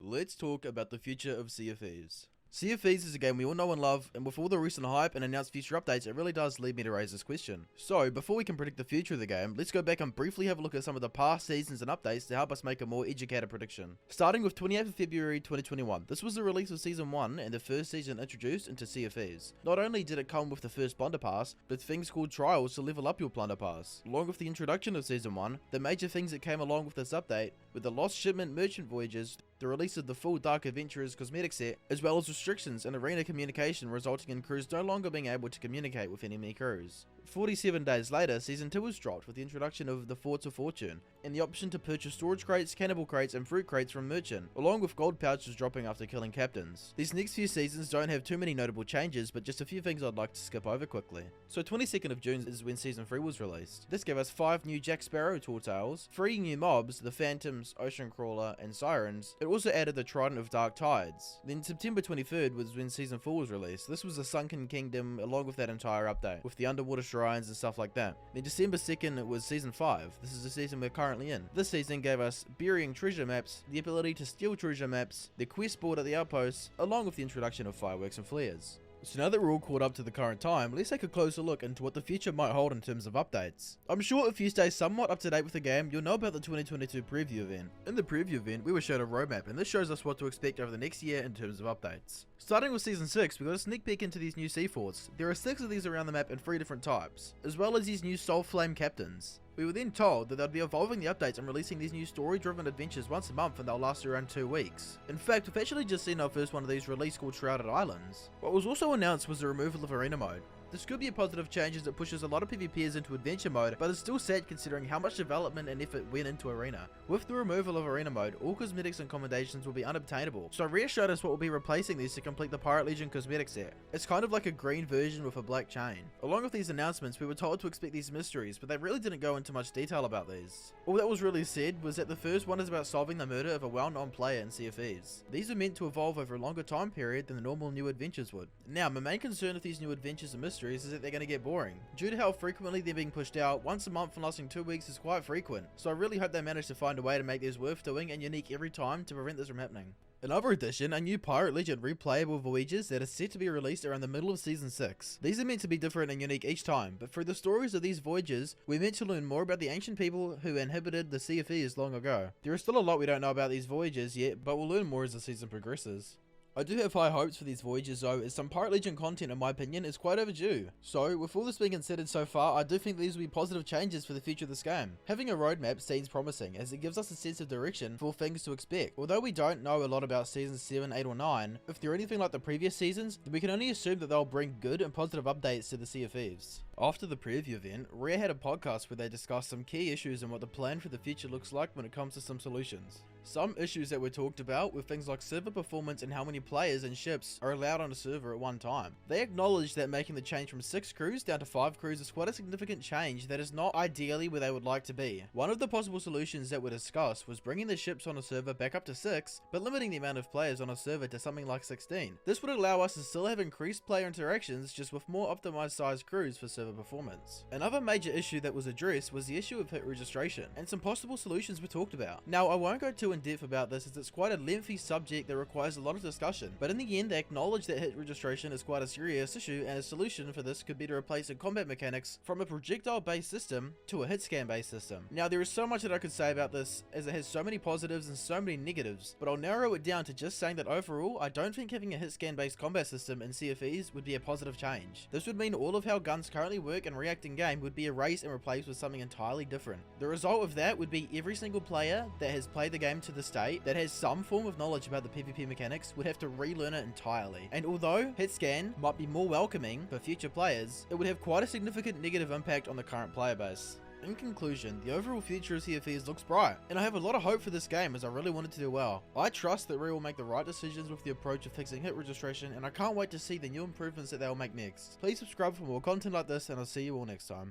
let's talk about the future of Sea of Thieves. Sea of Thieves is a game we all know and love, and with all the recent hype and announced future updates, it really does lead me to raise this question. So, before we can predict the future of the game, let's go back and briefly have a look at some of the past seasons and updates to help us make a more educated prediction. Starting with 28th of February 2021, this was the release of Season 1 and the first season introduced into Sea of Thieves. Not only did it come with the first Plunder Pass, but things called trials to level up your Plunder Pass. Along with the introduction of Season 1, the major things that came along with this update were the Lost Shipment Merchant Voyages, the release of the full Dark Adventurers cosmetic set, as well as restrictions in arena communication resulting in crews no longer being able to communicate with enemy crews. 47 days later, Season 2 was dropped with the introduction of the Forts of Fortune, and the option to purchase storage crates, cannibal crates and fruit crates from Merchant, along with gold pouches dropping after killing captains. These next few seasons don't have too many notable changes, but just a few things I'd like to skip over quickly. So 22nd of June is when Season 3 was released. This gave us 5 new Jack Sparrow tall tales, 3 new mobs, the Phantoms, Ocean Crawler and Sirens. It also added the Trident of Dark Tides. Then September 23rd was when Season 4 was released. This was the Sunken Kingdom along with that entire update, with the underwater shrines and stuff like that. Then December 2nd it was Season 5. This is the season we're currently in. This season gave us burying treasure maps, the ability to steal treasure maps, the quest board at the outposts, along with the introduction of fireworks and flares. So now that we're all caught up to the current time, let's take a closer look into what the future might hold in terms of updates. I'm sure if you stay somewhat up to date with the game, you'll know about the 2022 preview event. In the preview event, we were shown a roadmap, and this shows us what to expect over the next year in terms of updates. Starting with Season 6, we got a sneak peek into these new sea forts. There are 6 of these around the map in 3 different types, as well as these new Soul Flame captains. We were then told that they'd be evolving the updates and releasing these new story-driven adventures once a month, and they'll last around 2 weeks. In fact, we've actually just seen our first one of these released called Shrouded Islands. What was also announced was the removal of arena mode. This could be a positive change as it pushes a lot of PvPers into adventure mode, but it's still sad considering how much development and effort went into arena. With the removal of arena mode, all cosmetics and commendations will be unobtainable, so Rare showed us what will be replacing these to complete the Pirate Legion cosmetic set. It's kind of like a green version with a black chain. Along with these announcements, we were told to expect these mysteries, but they really didn't go into much detail about these. All that was really said was that the first one is about solving the murder of a well-known player in Sea of Thieves. These are meant to evolve over a longer time period than the normal new adventures would. Now, my main concern with these new adventures and mysteries is that they're going to get boring. Due to how frequently they're being pushed out, once a month and lasting 2 weeks is quite frequent, so I really hope they manage to find a way to make these worth doing and unique every time to prevent this from happening. Another addition, a new Pirate Legion replayable voyages that are set to be released around the middle of Season 6. These are meant to be different and unique each time, but through the stories of these voyages, we're meant to learn more about the ancient people who inhabited the Sea of Thieves long ago. There is still a lot we don't know about these voyages yet, but we'll learn more as the season progresses. I do have high hopes for these voyages though, as some Pirate Legion content in my opinion is quite overdue. So, with all this being considered so far, I do think these will be positive changes for the future of this game. Having a roadmap seems promising, as it gives us a sense of direction for things to expect. Although we don't know a lot about Seasons 7, 8 or 9, if they're anything like the previous seasons, then we can only assume that they'll bring good and positive updates to the Sea of Thieves. After the preview event, Rare had a podcast where they discussed some key issues and what the plan for the future looks like when it comes to some solutions. Some issues that were talked about were things like server performance and how many players and ships are allowed on a server at one time. They acknowledged that making the change from 6 crews down to 5 crews is quite a significant change that is not ideally where they would like to be. One of the possible solutions that were discussed was bringing the ships on a server back up to 6, but limiting the amount of players on a server to something like 16. This would allow us to still have increased player interactions, just with more optimized sized crews for server performance. Another major issue that was addressed was the issue of hit registration, and some possible solutions were talked about. Now, I won't go too in depth about this as it's quite a lengthy subject that requires a lot of discussion, but in the end they acknowledge that hit registration is quite a serious issue, and a solution for this could be to replace the combat mechanics from a projectile based system to a hit scan based system. Now, there is so much that I could say about this, as it has so many positives and so many negatives, but I'll narrow it down to just saying that overall I don't think having a hit scan based combat system in Sea of Thieves would be a positive change. This would mean all of how guns currently work and react in game would be erased and replaced with something entirely different. The result of that would be every single player that has played the game to this date that has some form of knowledge about the PvP mechanics would have to relearn it entirely. And although hit scan might be more welcoming for future players, it would have quite a significant negative impact on the current player base. In conclusion, the overall future of Sea of Thieves looks bright, and I have a lot of hope for this game as I really want it to do well. I trust that Rare will make the right decisions with the approach of fixing hit registration, and I can't wait to see the new improvements that they will make next. Please subscribe for more content like this, and I'll see you all next time.